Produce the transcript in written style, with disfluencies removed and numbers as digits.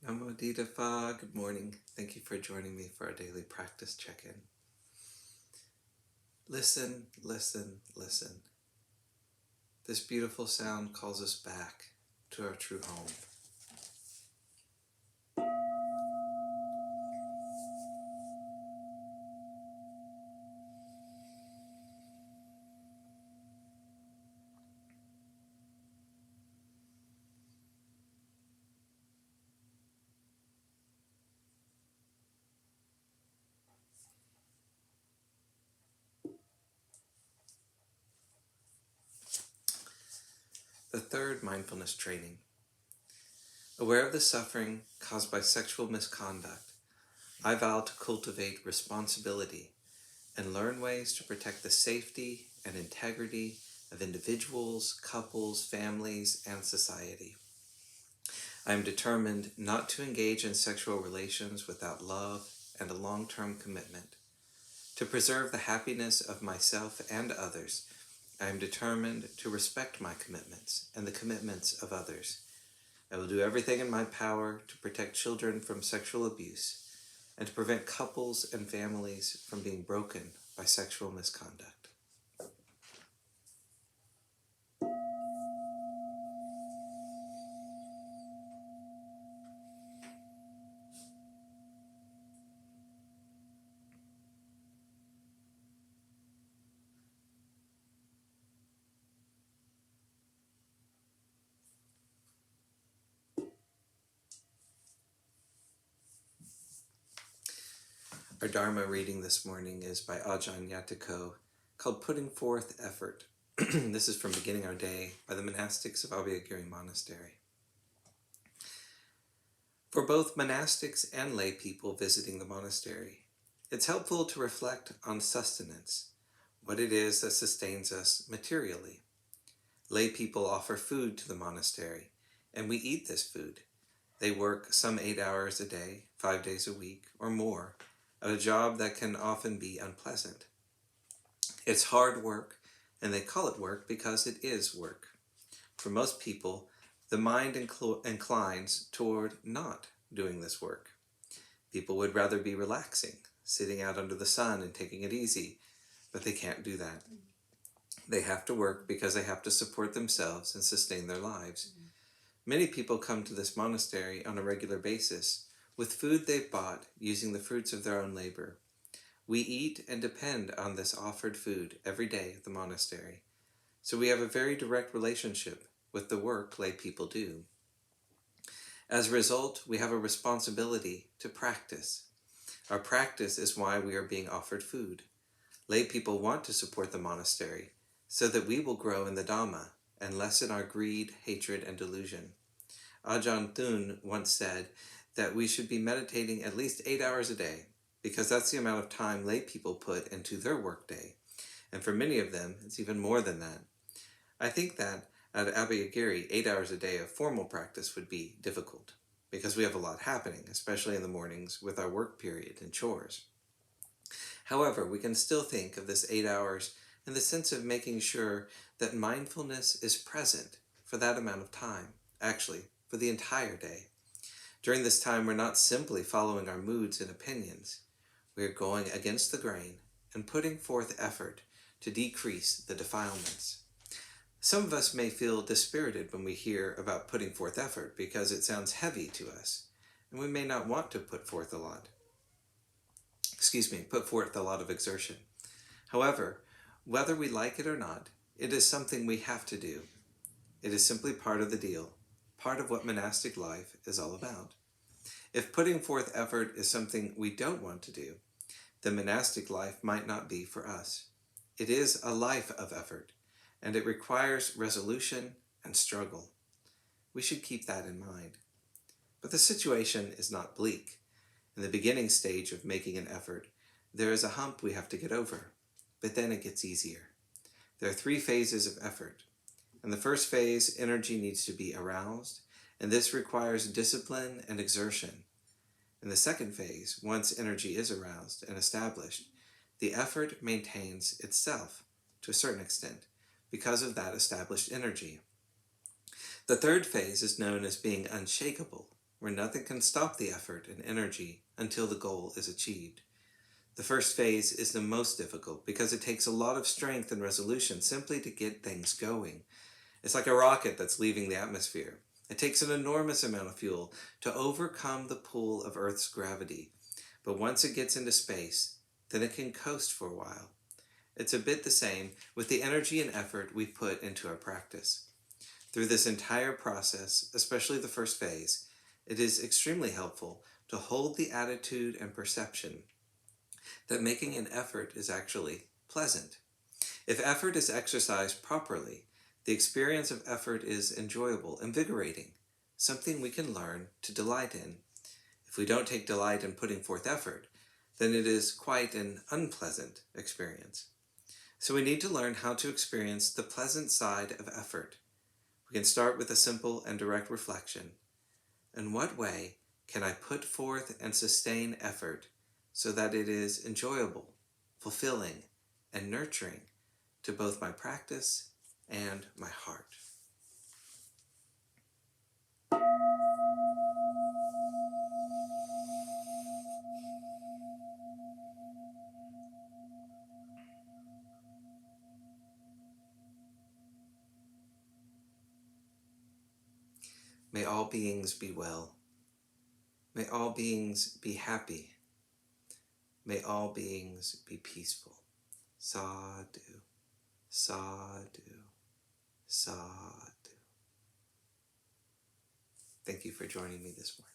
Namo Phat, good morning. Thank you for joining me for our daily practice check-in. Listen, listen, listen. This beautiful sound calls us back to our true home. The third mindfulness training. Aware of the suffering caused by sexual misconduct, I vow to cultivate responsibility and learn ways to protect the safety and integrity of individuals, couples, families, and society. I am determined not to engage in sexual relations without love and a long-term commitment. To preserve the happiness of myself and others, I am determined to respect my commitments and the commitments of others. I will do everything in my power to protect children from sexual abuse and to prevent couples and families from being broken by sexual misconduct. Our Dharma reading this morning is by Ajahn Yatiko, called Putting Forth Effort. This is from Beginning Our Day by the monastics of Abhayagiri Monastery. For both monastics and lay people visiting the monastery, it's helpful to reflect on sustenance, what it is that sustains us materially. Lay people offer food to the monastery, and we eat this food. They work some 8 hours a day, 5 days a week, or more, at a job that can often be unpleasant. It's hard work, and they call it work because it is work. For most people, the mind inclines toward not doing this work. People would rather be relaxing, sitting out under the sun and taking it easy, but they can't do that. They have to work because they have to support themselves and sustain their lives. Many people come to this monastery on a regular basis with food they've bought using the fruits of their own labor. We eat and depend on this offered food every day at the monastery, so we have a very direct relationship with the work lay people do. As a result, we have a responsibility to practice. Our practice is why we are being offered food. Lay people want to support the monastery so that we will grow in the Dhamma and lessen our greed, hatred, and delusion. Ajahn Thun once said that we should be meditating at least 8 hours a day, because that's the amount of time lay people put into their workday, and for many of them, it's even more than that. I think that at Abhayagiri, 8 hours a day of formal practice would be difficult, because we have a lot happening, especially in the mornings with our work period and chores. However, we can still think of this 8 hours in the sense of making sure that mindfulness is present for that amount of time, actually, for the entire day. During this time, we're not simply following our moods and opinions. We are going against the grain and putting forth effort to decrease the defilements. Some of us may feel dispirited when we hear about putting forth effort because it sounds heavy to us, and we may not want to put forth a lot of exertion. However, whether we like it or not, it is something we have to do. It is simply part of the deal, part of what monastic life is all about. If putting forth effort is something we don't want to do, then monastic life might not be for us. It is a life of effort, and it requires resolution and struggle. We should keep that in mind. But the situation is not bleak. In the beginning stage of making an effort, there is a hump we have to get over, but then it gets easier. There are 3 phases of effort. In the first phase, energy needs to be aroused, and this requires discipline and exertion. In the second phase, once energy is aroused and established, the effort maintains itself to a certain extent because of that established energy. The third phase is known as being unshakable, where nothing can stop the effort and energy until the goal is achieved. The first phase is the most difficult because it takes a lot of strength and resolution simply to get things going. It's like a rocket that's leaving the atmosphere. It takes an enormous amount of fuel to overcome the pull of Earth's gravity, but once it gets into space, then it can coast for a while. It's a bit the same with the energy and effort we put into our practice. Through this entire process, especially the first phase, it is extremely helpful to hold the attitude and perception that making an effort is actually pleasant. If effort is exercised properly, the experience of effort is enjoyable, invigorating, something we can learn to delight in. If we don't take delight in putting forth effort, then it is quite an unpleasant experience. So we need to learn how to experience the pleasant side of effort. We can start with a simple and direct reflection. In what way can I put forth and sustain effort so that it is enjoyable, fulfilling, and nurturing to both my practice and my heart? May all beings be well. May all beings be happy. May all beings be peaceful. Sadhu, sadhu, sadhu. Thank you for joining me this morning.